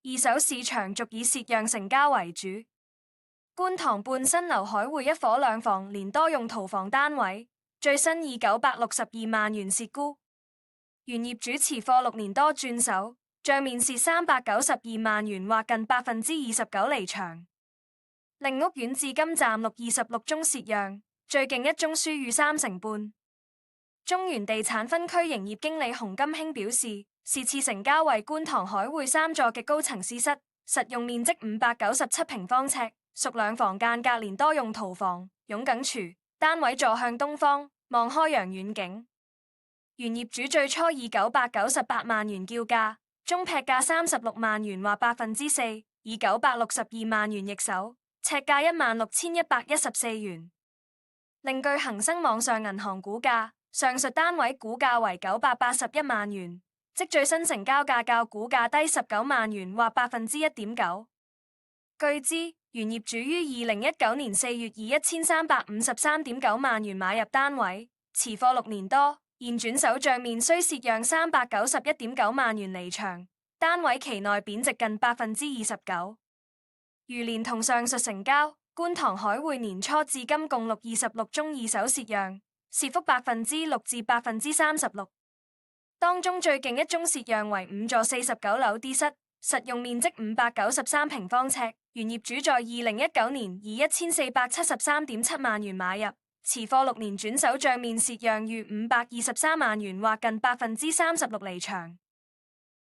二手市場續以蝕讓成交為主。觀塘半新樓海匯一伙兩房連多用途房單位，最新以962萬元蝕估，原業主持貨6年多轉手，賬面蝕392萬元或近29%離場。另屋苑至今暫錄26宗蝕讓，最勁一宗輸逾3成半。中原地產分區營業經理洪金興表示，是次成交為觀塘海匯3座極高層私室，實用面積597平方尺，屬兩房間隔連多用途房，擁梗廚，單位坐向東方，望開揚遠景。原業主最初以998萬元叫價，中劈價36萬元或4%，以962萬元易手，尺價16,114元。另據恒生網上銀行估價，上述單位估價為981萬元，即最新成交價較估價低19萬元或1.9%。據知，原業主於2019年4月以1353.9萬元買入單位，持貨6年多，現轉手賬面需蝕讓391.9萬元離場，單位期內貶值近29%。如連同上述成交，觀塘海匯年初至今共錄26宗二手蝕讓，蝕幅6%至36%。當中最勁一宗蝕讓為5座49樓 D 室，實用面積593平方尺，原業主在2019年以1473.7萬元買入，持貨6年轉手賬面蝕讓逾523萬元或近36%離場。